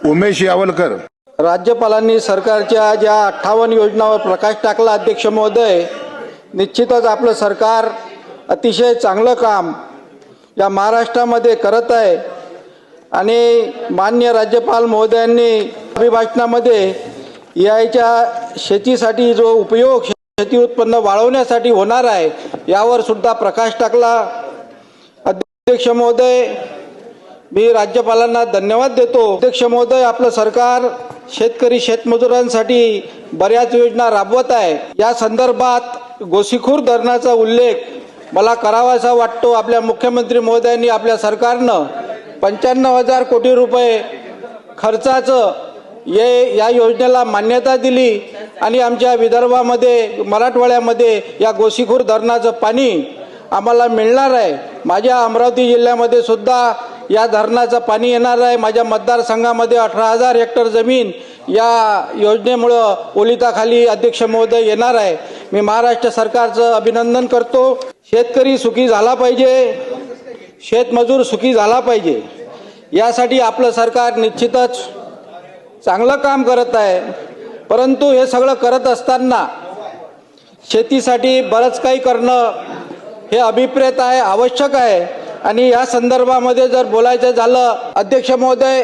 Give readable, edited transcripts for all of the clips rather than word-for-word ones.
उमेश यावलकर. राज्यपालांनी सरकारच्या ज्या 58 योजनांवर प्रकाश टाकला अध्यक्ष महोदय, निश्चितच आपलं सरकार अतिशय चांगलं काम या महाराष्ट्रामध्ये करत आहे आणि माननीय राज्यपाल महोदयांनी अभिभाषणामध्ये याच्या शेतीसाठी जो उपयोग शेती उत्पन्न वाढवण्यासाठी होणार आहे यावर सुद्धा प्रकाश टाकला. अध्यक्ष महोदय, मी राज्यपालांना धन्यवाद देतो. अध्यक्ष महोदय, आपलं सरकार शेतकरी शेतमजुरांसाठी बऱ्याच योजना राबवत आहे. या संदर्भात गोसीखुर्द धरणाचा उल्लेख मला करावासा वाटतो. आपल्या मुख्यमंत्री महोदयांनी आपल्या सरकारनं 95,000 कोटी रुपये खर्चाचं या योजनेला मान्यता दिली आणि आमच्या विदर्भामध्ये मराठवाड्यामध्ये या गोसीखुर्द धरणाचं पाणी आम्हाला मिळणार आहे. माझ्या अमरावती जिल्ह्यामध्ये सुद्धा या धरणाचं पाणी येणार आहे. माझ्या मतदारसंघामध्ये 18,000 हेक्टर जमीन या योजनेमुळं ओलिताखाली अध्यक्ष महोदय येणार आहे. मी महाराष्ट्र सरकारचं अभिनंदन करतो. शेतकरी सुखी झाला पाहिजे, शेतमजूर सुखी झाला पाहिजे, यासाठी आपलं सरकार निश्चितच चांगलं काम करत आहे. परंतु हे सगळं करत असताना शेतीसाठी बरंच काही करणं हे अभिप्रेत आहे, आवश्यक आहे. आणि या संदर्भामध्ये जर बोलायचं झालं अध्यक्ष महोदय,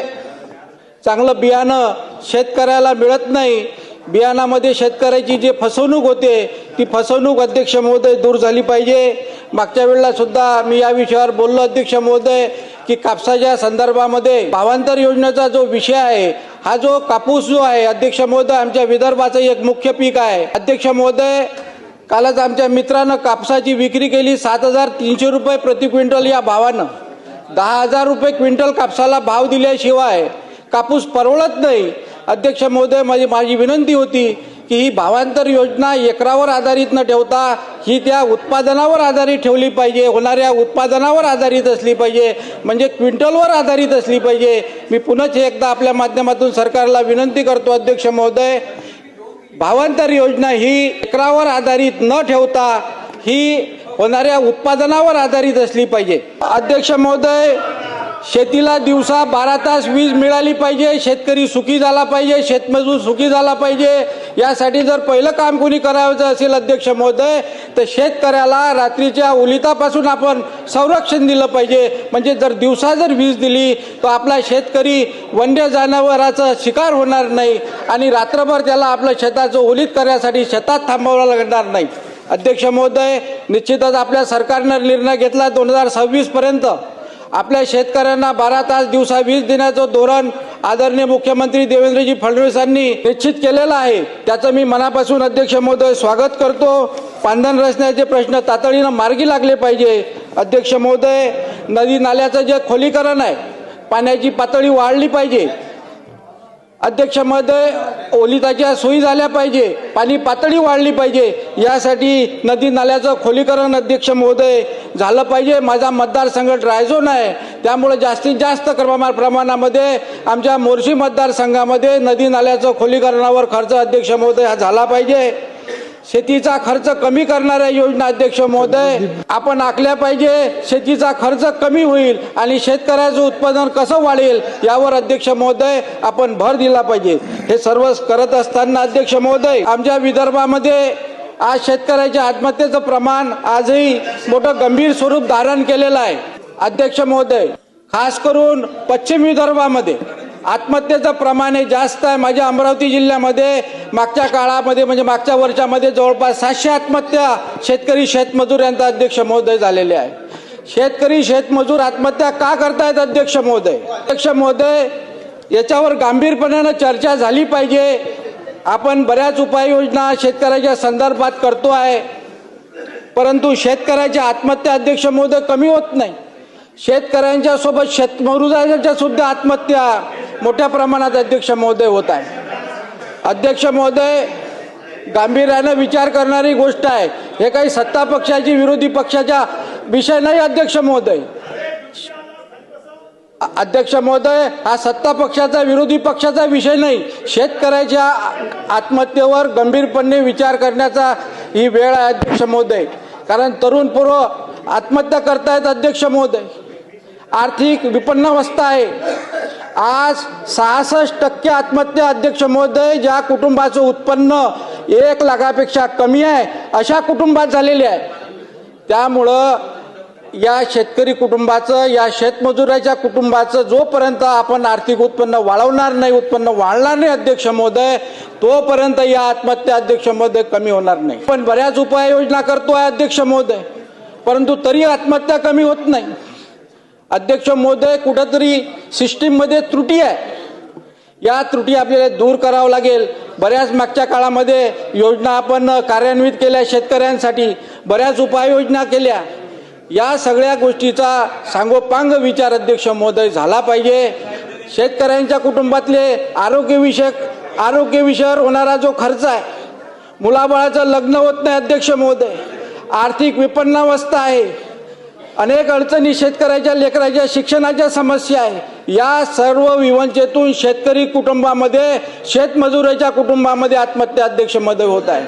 चांगलं बियाणं शेतकऱ्याला मिळत नाही. बियाणामध्ये शेतकऱ्याची जी फसवणूक होते ती फसवणूक अध्यक्ष महोदय दूर झाली पाहिजे. मागच्या वेळेला सुद्धा मी या विषयावर बोललो अध्यक्ष महोदय की कापसाच्या संदर्भामध्ये भावांतर योजनेचा जो विषय आहे, हा जो कापूस जो आहे अध्यक्ष महोदय, आमच्या विदर्भाचं एक मुख्य पीक आहे. अध्यक्ष महोदय, कालच आमच्या मित्रानं कापसाची विक्री केली 7,300 रुपये प्रति क्विंटल या भावानं. 10,000 रुपये क्विंटल कापसाला भाव दिल्याशिवाय कापूस परवडत नाही. अध्यक्ष महोदय, माझी विनंती होती की ही भावांतर योजना एकरावर आधारित न ठेवता ही त्या उत्पादनावर आधारित ठेवली पाहिजे, होणाऱ्या उत्पादनावर आधारित असली पाहिजे, म्हणजे क्विंटलवर आधारित असली पाहिजे. मी पुन्हा एकदा आपल्या माध्यमातून सरकारला विनंती करतो अध्यक्ष महोदय, भावांतर योजना ही एकरावर आधारित न ठेवता ही होणाऱ्या उत्पादनावर आधारित असली पाहिजे. अध्यक्ष महोदय, शेतीला दिवसा 12 तास वीज मिळाली पाहिजे, शेतकरी सुखी झाला पाहिजे, शेतमजूर सुखी झाला पाहिजे. यासाठी जर पहिलं काम कोणी करायचं असेल अध्यक्ष महोदय तर शेतकऱ्याला रात्रीच्या ओलितापासून आपण संरक्षण दिलं पाहिजे. म्हणजे जर दिवसा जर वीज दिली तर आपला शेतकरी वन्य जनावराचा शिकार होणार नाही आणि रात्रभर त्याला आपलं शेताचं ओलीत करण्यासाठी शेतात थांबावं लागणार नाही. अध्यक्ष महोदय, निश्चितच आपल्या सरकारनं निर्णय घेतला 2026 पर्यंत आपल्या शेतकऱ्यांना 12 तास दिवसा वीज देण्याचं धोरण आदरणीय मुख्यमंत्री देवेंद्रजी फडणवीसांनी निश्चित केलेलं आहे. त्याचं मी मनापासून अध्यक्ष महोदय स्वागत करतो. पांधन रचण्याचे प्रश्न तातडीनं मार्गी लागले पाहिजे. अध्यक्ष महोदय, नदी नाल्याचं जे खोलीकरण आहे, पाण्याची पातळी वाढली पाहिजे. अध्यक्ष महोदय, ओलिताच्या सोयी झाल्या पाहिजे, पाणी पातळी वाढली पाहिजे, यासाठी नदी नाल्याचं खोलीकरण अध्यक्ष महोदय झालं पाहिजे. माझा मतदारसंघ ड्राय झोन आहे, त्यामुळे जास्तीत जास्त प्रमाणामध्ये आमच्या मोर्शी मतदारसंघामध्ये नदी नाल्याचं खोलीकरणावर खर्च अध्यक्ष महोदय हा झाला पाहिजे. शेतीचा खर्च कमी करणाऱ्या योजना अध्यक्ष महोदय आपण आखल्या पाहिजे. शेतीचा खर्च कमी होईल आणि शेतकऱ्याचं उत्पादन कसं वाढेल यावर अध्यक्ष महोदय आपण भर दिला पाहिजे. हे सर्व करत असताना अध्यक्ष महोदय, आमच्या विदर्भामध्ये आज शेतकऱ्याच्या आत्महत्येचं प्रमाण आजही मोठं गंभीर स्वरूप धारण केलेलं आहे. अध्यक्ष महोदय, खास करून पश्चिम विदर्भामध्ये आत्महत्येचं प्रमाण हे जास्त आहे. माझ्या अमरावती जिल्ह्यामध्ये मागच्या काळामध्ये म्हणजे मागच्या वर्षामध्ये जवळपास 700 आत्महत्या शेतकरी शेतमजूर यांचा अध्यक्ष महोदय झालेले आहे. शेतकरी शेतमजूर आत्महत्या का करतायत अध्यक्ष महोदय? अध्यक्ष महोदय, याच्यावर गांभीर्यपणानं चर्चा झाली पाहिजे. आपण बऱ्याच उपाययोजना शेतकऱ्याच्या संदर्भात करतो आहे, परंतु शेतकऱ्याच्या आत्महत्या अध्यक्ष महोदय कमी होत नाही. शेतकऱ्यांच्या सोबत शेतमजुरांच्या सुद्धा आत्महत्या मोठ्या प्रमाणात अध्यक्ष महोदय होत आहे. अध्यक्ष महोदय, गांभीर्याने विचार करणारी गोष्ट आहे. हे काही सत्ता पक्षाची विरोधी पक्षाचा विषय नाही अध्यक्ष महोदय. अध्यक्ष महोदय, हा सत्ता पक्षाचा विरोधी पक्षाचा विषय नाही. शेतकऱ्याच्या आत्महत्येवर गंभीरपणे विचार करण्याचा ही वेळ आहे अध्यक्ष महोदय. कारण तरुण पोरं आत्महत्या करतायत अध्यक्ष महोदय. आर्थिक विपन्नावस्था आहे. आज 66% आत्महत्या अध्यक्ष महोदय ज्या कुटुंबाचं उत्पन्न 1 लाखापेक्षा कमी आहे अशा कुटुंबात झालेले आहे. त्यामुळं या शेतकरी कुटुंबाचं, या शेतमजुराच्या कुटुंबाचं जोपर्यंत आपण आर्थिक उत्पन्न वाढवणार नाही, उत्पन्न वाढणार नाही अध्यक्ष महोदय, तोपर्यंत या आत्महत्या अध्यक्ष महोदय कमी होणार नाही. पण बऱ्याच उपाययोजना करतोय अध्यक्ष महोदय, परंतु तरी आत्महत्या कमी होत नाही. अध्यक्ष महोदय, कुठंतरी सिस्टीममध्ये त्रुटी आहे. या त्रुटी आपल्याला दूर करावं लागेल. बऱ्याच मागच्या काळामध्ये योजना आपण कार्यान्वित केल्या, शेतकऱ्यांसाठी बऱ्याच उपाययोजना केल्या. या सगळ्या गोष्टीचा सांगोपांग विचार अध्यक्ष महोदय झाला पाहिजे. शेतकऱ्यांच्या कुटुंबातले आरोग्यविषयावर होणारा जो खर्च आहे, मुलाबाळाचं लग्न होत नाही अध्यक्ष महोदय, आर्थिक विपन्नावस्था आहे, अनेक अडचणी शेतकऱ्याच्या लेकराच्या शिक्षणाच्या समस्या आहे. या सर्व विवंचेतून शेतकरी कुटुंबामध्ये, शेतमजुराच्या कुटुंबामध्ये आत्महत्या अध्यक्ष महोदय होत आहे.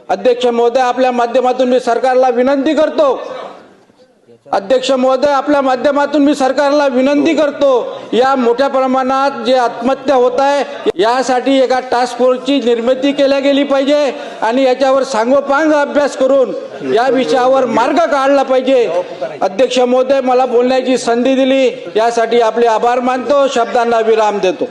अध्यक्ष महोदय, आपल्या माध्यमातून मी सरकारला विनंती करतो, अध्यक्ष महोदय, आपल्या माध्यमातून मी सरकारला विनंती करतो, या मोठ्या प्रमाणात जे आत्महत्या होत आहे यासाठी एका टास्क फोर्सची निर्मिती केल्या गेली पाहिजे आणि याच्यावर सांगोपांग अभ्यास करून या विषयावर मार्ग काढला पाहिजे. अध्यक्ष महोदय, मला बोलण्याची संधी दिली यासाठी आपले आभार मानतो. शब्दांना विराम देतो.